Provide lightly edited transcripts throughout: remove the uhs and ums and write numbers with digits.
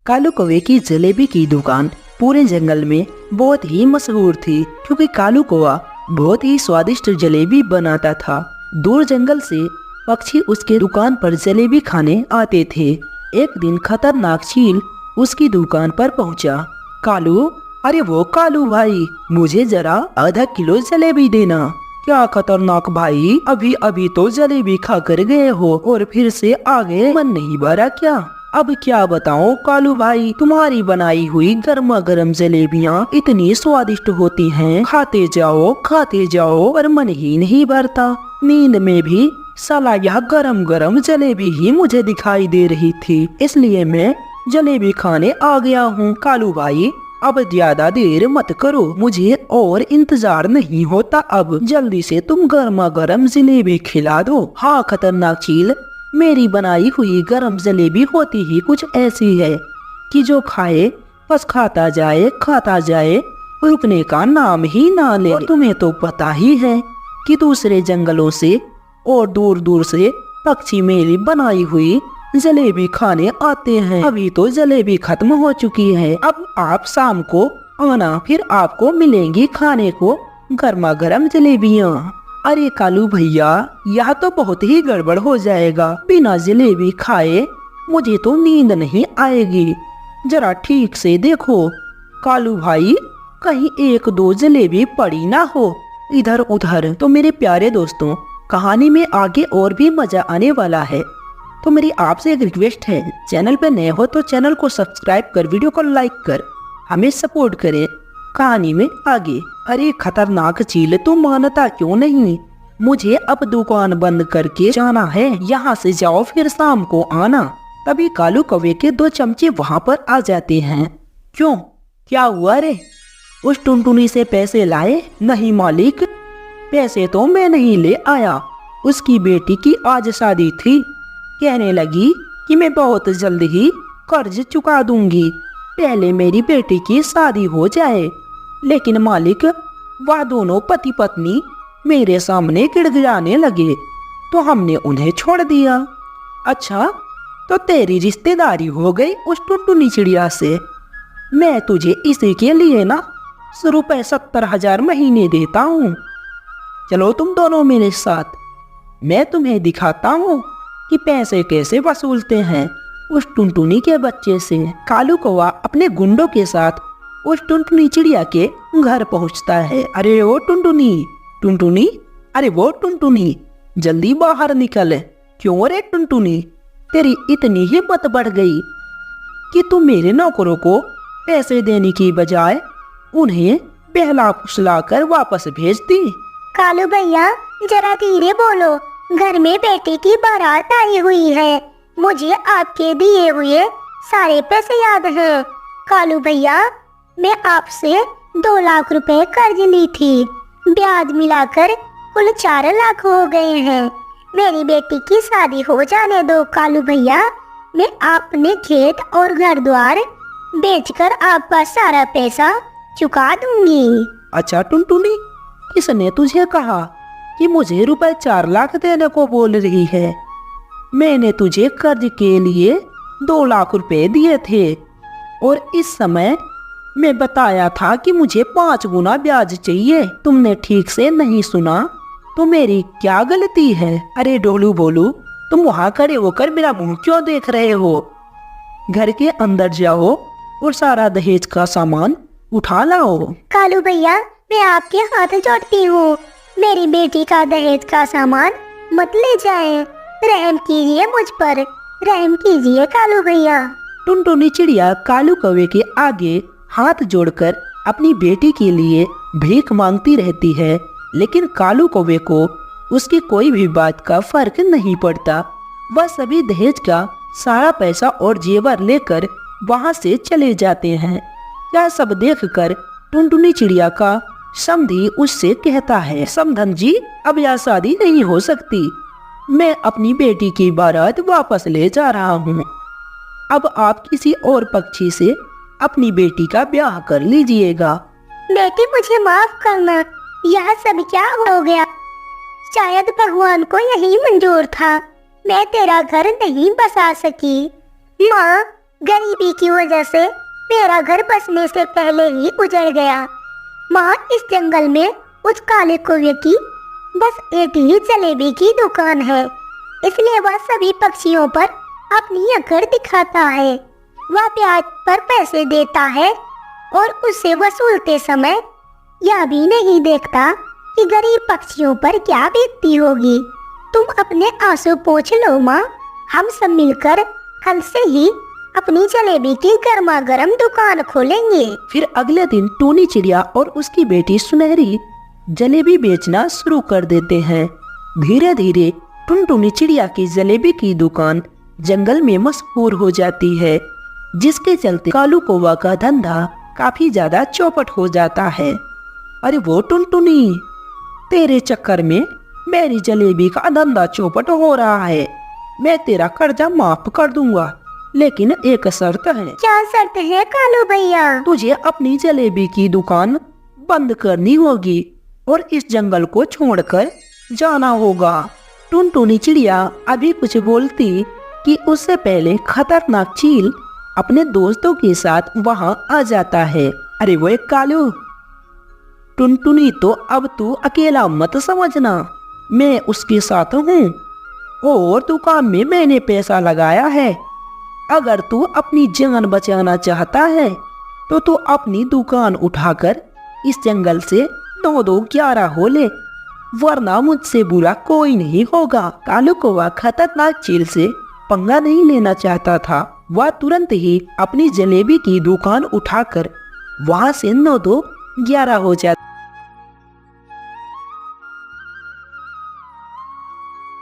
कालू कौवे की जलेबी की दुकान पूरे जंगल में बहुत ही मशहूर थी, क्योंकि कालू कौवा बहुत ही स्वादिष्ट जलेबी बनाता था। दूर जंगल से पक्षी उसके दुकान पर जलेबी खाने आते थे। एक दिन खतरनाक चील उसकी दुकान पर पहुंचा। कालू, अरे वो कालू भाई, मुझे जरा आधा किलो जलेबी देना। क्या खतरनाक भाई, अभी अभी तो जलेबी खा कर गए हो और फिर से आगे मन नहीं भरा क्या? अब क्या बताऊं कालू भाई, तुम्हारी बनाई हुई गर्मा गर्म जलेबियाँ इतनी स्वादिष्ट होती हैं, खाते जाओ और मन ही नहीं भरता। नींद में भी साला यह गरम गरम जलेबी ही मुझे दिखाई दे रही थी, इसलिए मैं जलेबी खाने आ गया हूँ। कालू भाई, अब ज्यादा देर मत करो, मुझे और इंतजार नहीं होता। अब जल्दी से तुम गर्मा गर्म जलेबी खिला दो। हाँ खतरनाक चील, मेरी बनाई हुई गरम जलेबी होती ही कुछ ऐसी है कि जो खाए बस खाता जाए, रुकने का नाम ही ना ले। और तुम्हें तो पता ही है कि दूसरे जंगलों से और दूर दूर से पक्षी मेरी बनाई हुई जलेबी खाने आते हैं। अभी तो जलेबी खत्म हो चुकी है, अब आप शाम को आना, फिर आपको मिलेंगी खाने को गर्मा गर्म जलेबियाँ। अरे कालू भैया, यह तो बहुत ही गड़बड़ हो जाएगा। बिना जलेबी खाए मुझे तो नींद नहीं आएगी। जरा ठीक से देखो कालू भाई, कहीं एक दो जलेबी पड़ी ना हो इधर उधर। तो मेरे प्यारे दोस्तों, कहानी में आगे और भी मजा आने वाला है, तो मेरी आपसे एक रिक्वेस्ट है, चैनल पे नए हो तो चैनल को सब्सक्राइब कर, वीडियो को लाइक कर हमें सपोर्ट करें कहानी में आगे। अरे खतरनाक चील, तू मानता क्यों नहीं? मुझे अब दुकान बंद करके जाना है, यहाँ से जाओ फिर शाम को आना। तभी कालू कौवे के दो चमचे वहाँ पर आ जाते हैं। क्यों, क्या हुआ रे? उस टुनटुनी से पैसे लाए? नहीं मालिक, पैसे तो मैं नहीं ले आया। उसकी बेटी की आज शादी थी, कहने लगी कि मैं बहुत जल्द ही कर्ज चुका दूंगी, पहले मेरी बेटी की शादी हो जाए। लेकिन मालिक, वह दोनों पति पत्नी मेरे सामने गिड़गिड़ाने लगे, तो हमने उन्हें छोड़ दिया। अच्छा, तो तेरी रिश्तेदारी हो गई उस टुनटुनी चिड़िया से? मैं तुझे इसी के लिए ना रुपए 70,000 महीने देता हूँ। चलो तुम दोनों मेरे साथ, मैं तुम्हें दिखाता हूँ कि पैसे कैसे वसूलते हैं उस टुनटुनी के बच्चे से। कालू कौवा अपने गुंडों के साथ उस टुनटुनी चिड़िया के घर पहुँचता है। अरे वो टुनटुनी, अरे वो टुनटुनी, जल्दी बाहर निकल। क्यों रे टुनटुनी, तेरी इतनी हिम्मत बढ़ गई कि तू मेरे नौकरों को पैसे देने की बजाय उन्हें बहला फुसला कर वापस भेज दी। कालू भैया, जरा धीरे बोलो, घर में बेटे की बारात आई हुई है। मुझे आपके दिए हुए सारे पैसे याद हैं। कालू भैया, मैं आपसे 2 लाख रुपए कर्ज ली थी, ब्याज मिलाकर कुल 4 लाख हो गए हैं। मेरी बेटी की शादी हो जाने दो कालू भैया, मैं अपने खेत और घर द्वार बेचकर आपका सारा पैसा चुका दूंगी। अच्छा टुनटुनी, किसने तुझे कहा कि मुझे रुपए 4 लाख देने को बोल रही है? मैंने तुझे कर्ज के लिए 2 लाख रुपए दिए थे और इस समय मैं बताया था कि मुझे 5 गुना ब्याज चाहिए। तुमने ठीक से नहीं सुना, तो मेरी क्या गलती है? अरे डोलू बोलू, तुम वहाँ खड़े होकर मेरा मुंह क्यों देख रहे हो? घर के अंदर जाओ और सारा दहेज का सामान उठा लाओ। कालू भैया, मैं आपके हाथ जोड़ती हूँ, मेरी बेटी का दहेज का सामान मत ले जाएं। रहम कीजिए मुझ पर, रहम कीजिए कालू भैया। टुनटुनी चिड़िया कालू कौवे के आगे हाथ जोड़कर अपनी बेटी के लिए भीख मांगती रहती है, लेकिन कालू कौवे को उसकी कोई भी बात का फर्क नहीं पड़ता। वह सभी दहेज का सारा पैसा और जेवर लेकर वहां से चले जाते हैं। यह सब देखकर टुनटुनी चिड़िया का समधी उससे कहता है, समधन जी, अब यह शादी नहीं हो सकती, मैं अपनी बेटी की बारात वापस ले जा रहा हूँ। अब आप किसी और पक्षी से अपनी बेटी का ब्याह कर लीजिएगा। बेटी, मुझे माफ करना, यह सब क्या हो गया? शायद भगवान को यही मंजूर था, मैं तेरा घर नहीं बसा सकी। माँ, गरीबी की वजह से मेरा घर बसने से पहले ही उजड़ गया। माँ, इस जंगल में उस काले कौवे की बस एक ही जलेबी की दुकान है, इसलिए वह सभी पक्षियों पर अपनी अकड़ दिखाता है। वह ब्याज पर पैसे देता है और उससे वसूलते समय यह भी नहीं देखता कि गरीब पक्षियों पर क्या बीतती होगी। तुम अपने आंसू पोंछ लो माँ, हम सब मिलकर कल से ही अपनी जलेबी की गर्मा गर्म दुकान खोलेंगे। फिर अगले दिन टूनी चिड़िया और उसकी बेटी सुनहरी जलेबी बेचना शुरू कर देते हैं। धीरे धीरे टुनटुनी चिड़िया की जलेबी की दुकान जंगल में मशहूर हो जाती है, जिसके चलते कालू कौवा का धंधा काफी ज्यादा चौपट हो जाता है। अरे वो टुनटुनी, तेरे चक्कर में मेरी जलेबी का धंधा चौपट हो रहा है। मैं तेरा कर्जा माफ कर दूंगा, लेकिन एक शर्त है। क्या शर्त है कालू भैया? तुझे अपनी जलेबी की दुकान बंद करनी होगी और इस जंगल को छोड़कर जाना होगा। टुनटुनी चिड़िया अभी कुछ बोलती कि उससे पहले खतरनाक चील अपने दोस्तों के साथ वहां आ जाता है। अरे वो एक कालू, टुनटुनी तो अब तू अकेला मत समझना, मैं उसके साथ हूँ और दुकान में मैंने पैसा लगाया है। अगर तू अपनी जान बचाना चाहता है तो तू अपनी दुकान उठाकर इस जंगल से 9-2-11 हो ले, वरना मुझसे बुरा कोई नहीं होगा। कालू कौवा खतरनाक चील से पंगा नहीं लेना चाहता था। वह तुरंत ही अपनी जलेबी की दुकान उठाकर वहां से 9-2-11 हो जाता।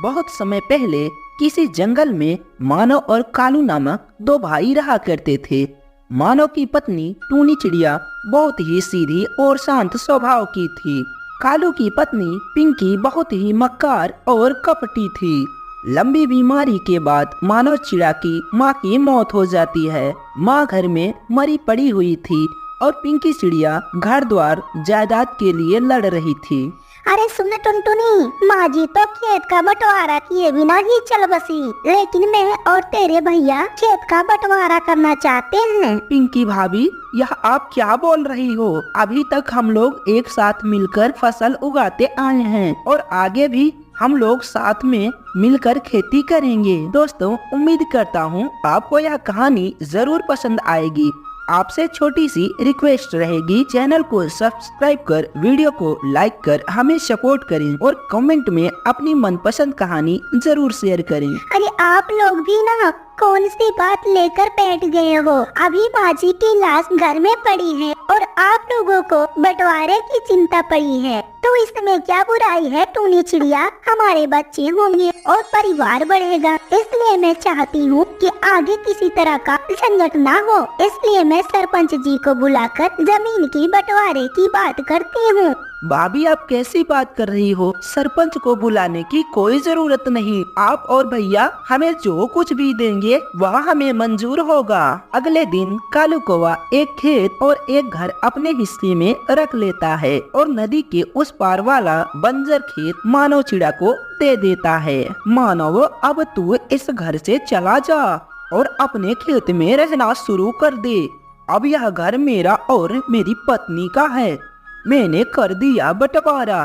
बहुत समय पहले किसी जंगल में मानव और कालू नामक 2 भाई रहा करते थे। मानव की पत्नी टूनी चिड़िया बहुत ही सीधी और शांत स्वभाव की थी। कालू की पत्नी पिंकी बहुत ही मक्कार और कपटी थी। लंबी बीमारी के बाद मानव चिड़िया की माँ की मौत हो जाती है। माँ घर में मरी पड़ी हुई थी और पिंकी चिड़िया घर द्वार जायदाद के लिए लड़ रही थी। अरे सुन टुनटुनी, माँ जी तो खेत का बंटवारा किए बिना ही चल बसी, लेकिन मैं और तेरे भैया खेत का बंटवारा करना चाहते हैं। पिंकी भाभी, यह आप क्या बोल रही हो? अभी तक हम लोग एक साथ मिलकर फसल उगाते आए हैं और आगे भी हम लोग साथ में मिलकर खेती करेंगे। दोस्तों, उम्मीद करता हूँ आपको यह कहानी जरूर पसंद आएगी। आपसे छोटी सी रिक्वेस्ट रहेगी, चैनल को सब्सक्राइब कर वीडियो को लाइक कर हमें सपोर्ट करें और कमेंट में अपनी मनपसंद कहानी जरूर शेयर करें। अरे आप लोग भी ना कौन सी बात लेकर बैठ गए हो? अभी बाजी की लाश घर में पड़ी है और आप लोगों को बंटवारे की चिंता पड़ी है, तो इसमें क्या बुराई है टूनी चिड़िया? हमारे बच्चे होंगे और परिवार बढ़ेगा, इसलिए मैं चाहती हूँ कि आगे किसी तरह का झंझट ना हो। इसलिए मैं सरपंच जी को बुलाकर जमीन की बंटवारे की बात करती हूँ। भाभी, आप कैसी बात कर रही हो? सरपंच को बुलाने की कोई जरूरत नहीं। आप और भैया हमें जो कुछ भी देंगे वह हमें मंजूर होगा। अगले दिन कालू कौवा एक खेत और एक घर अपने हिस्से में रख लेता है और नदी के उस पार वाला बंजर खेत मानव चिड़िया को दे देता है। मानव, अब तू इस घर से चला जा और अपने खेत में रहना शुरू कर दे। अब यह घर मेरा और मेरी पत्नी का है। मैंने कर दिया बंटवारा।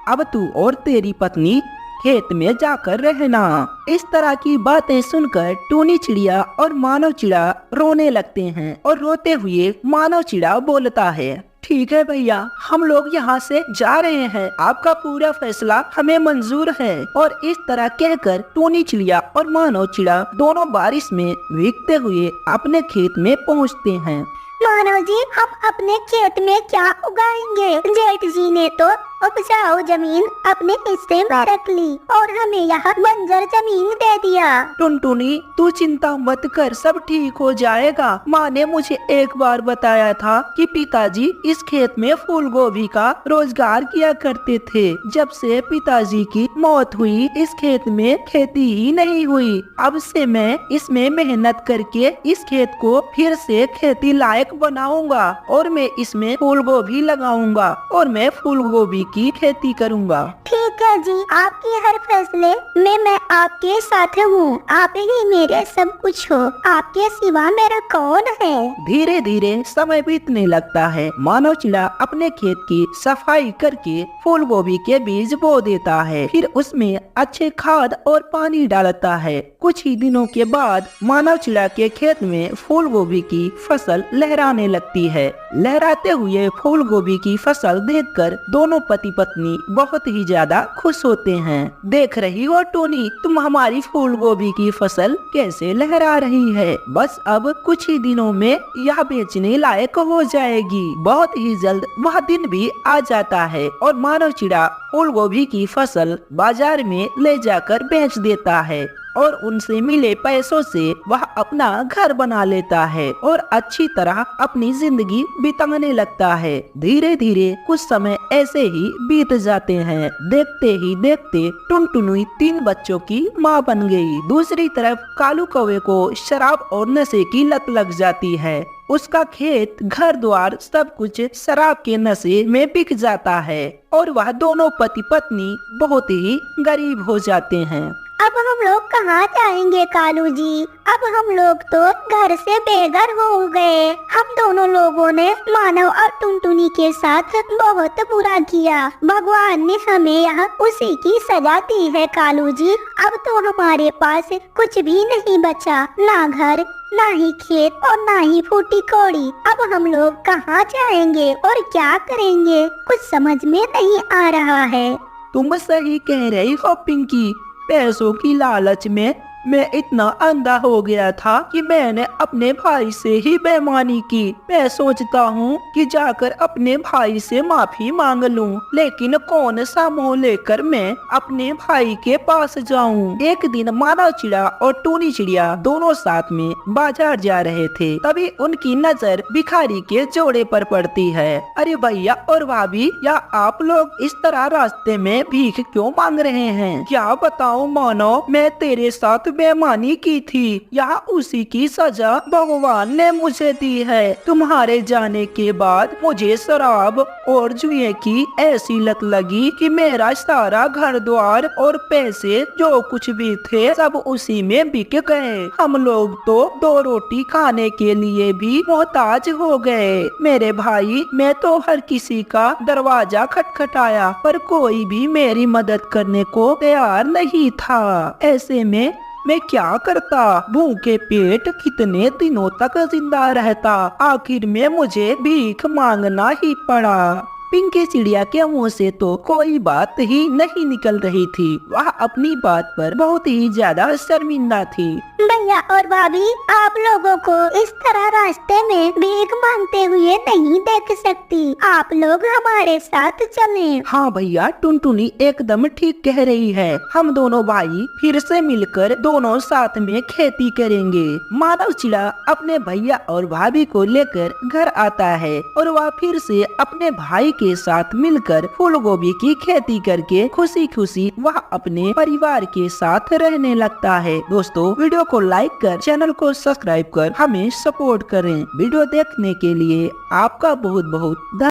अब तू और तेरी पत्नी खेत में जाकर रहना। इस तरह की बातें सुनकर टूनी चिड़िया और मानव चिड़िया रोने लगते हैं और रोते हुए मानव चिड़िया बोलता है, ठीक है भैया, हम लोग यहाँ से जा रहे हैं। आपका पूरा फैसला हमें मंजूर है। और इस तरह कहकर टूनी चिड़िया और मानव चिड़िया दोनों बारिश में भीगते हुए अपने खेत में पहुँचते हैं। मानव जी, हम अपने खेत में क्या उगाएंगे? जेठ जी ने तो उपजाऊ जमीन अपने हिस्से में रख ली और हमें यहाँ बंजर जमीन दे दिया। टुनटुनी, तू चिंता मत कर, सब ठीक हो जाएगा। माँ ने मुझे एक बार बताया था कि पिताजी इस खेत में फूल गोभी का रोजगार किया करते थे। जब से पिताजी की मौत हुई इस खेत में खेती ही नहीं हुई। अब से मैं इसमें मेहनत करके इस खेत को फिर से खेती लायक बनाऊंगा और मैं इसमें फूल गोभी लगाऊंगा और मैं फूल गोभी की खेती करूँगा। ठीक है जी, आपके हर फैसले में मैं आपके साथ हूँ। आप ही मेरे सब कुछ हो, आपके सिवा मेरा कौन है। धीरे धीरे समय बीतने लगता है। मानव चिड़ा अपने खेत की सफाई करके फूल गोभी के बीज बो देता है। फिर उसमें अच्छे खाद और पानी डालता है। कुछ ही दिनों के बाद मानव चिड़ा के खेत में फूल गोभी की फसल लहराने लगती है। लहराते हुए फूल गोभी की फसल देखकर दोनों पति पत्नी बहुत ही ज्यादा खुश होते हैं। देख रही हो टोनी, तुम हमारी फूल गोभी की फसल कैसे लहरा रही है। बस अब कुछ ही दिनों में यह बेचने लायक हो जाएगी। बहुत ही जल्द वह दिन भी आ जाता है और मानव चिड़ा फूल गोभी की फसल बाजार में ले जाकर बेच देता है और उनसे मिले पैसों से वह अपना घर बना लेता है और अच्छी तरह अपनी जिंदगी बिताने लगता है। धीरे धीरे कुछ समय ऐसे ही बीत जाते हैं। देखते ही देखते टुनटुनी 3 बच्चों की माँ बन गई। दूसरी तरफ कालू कौवे को शराब और नशे की लत लग जाती है। उसका खेत, घर द्वार सब कुछ शराब के नशे में बिक जाता है और वह दोनों पति पत्नी बहुत ही गरीब हो जाते हैं। अब हम लोग कहाँ जाएंगे कालू जी? अब हम लोग तो घर से बेघर हो गए। हम दोनों लोगों ने मानव और टुनटुनी के साथ बहुत बुरा किया। भगवान ने हमें यहाँ उसी की सजा दी है कालू जी। अब तो हमारे पास कुछ भी नहीं बचा, ना घर, ना ही खेत और ना ही फूटी कौड़ी। अब हम लोग कहाँ जाएंगे और क्या करेंगे, कुछ समझ में नहीं आ रहा है। तुम सही कह रही हो पिंकी। पैसों की लालच में मैं इतना अंधा हो गया था कि मैंने अपने भाई से ही बेईमानी की। मैं सोचता हूँ कि जाकर अपने भाई से माफी मांग लूं, लेकिन कौन सा मुंह लेकर मैं अपने भाई के पास जाऊं। एक दिन मानव चिड़ा और टूनी चिड़िया दोनों साथ में बाजार जा रहे थे। तभी उनकी नजर भिखारी के जोड़े पर पड़ती है। अरे भैया और भाभी, या आप लोग इस तरह रास्ते में भीख क्यों मांग रहे हैं? क्या बताऊं मानो, मैं तेरे साथ बेईमानी की थी। यहाँ उसी की सजा भगवान ने मुझे दी है। तुम्हारे जाने के बाद मुझे शराब और जुए की ऐसी लत लगी कि मेरा सारा घर द्वार और पैसे जो कुछ भी थे सब उसी में बिक गए। हम लोग तो 2 रोटी खाने के लिए भी मोहताज हो गए। मेरे भाई, मैं तो हर किसी का दरवाजा खटखटाया पर कोई भी मेरी मदद करने को तैयार नहीं था। ऐसे में मैं क्या करता? भूखे पेट कितने दिनों तक जिंदा रहता? आखिर में मुझे भीख मांगना ही पड़ा। पिंकी चिड़िया के मुंह से तो कोई बात ही नहीं निकल रही थी। वह अपनी बात पर बहुत ही ज्यादा शर्मिंदा थी। भैया और भाभी, आप लोगों को इस तरह रास्ते में भीख मांगते हुए नहीं देख सकती। आप लोग हमारे साथ चलें। हाँ भैया, टुनटुनी एकदम ठीक कह रही है। हम दोनों भाई फिर से मिलकर दोनों साथ में खेती करेंगे। मानव चिड़ा अपने भैया और भाभी को लेकर घर आता है और वह फिर से अपने भाई के साथ मिलकर फूल गोभी की खेती करके खुशी खुशी वह अपने परिवार के साथ रहने लगता है। दोस्तों, वीडियो को लाइक कर, चैनल को सब्सक्राइब कर हमें सपोर्ट करें। वीडियो देखने के लिए आपका बहुत बहुत धन्यवाद।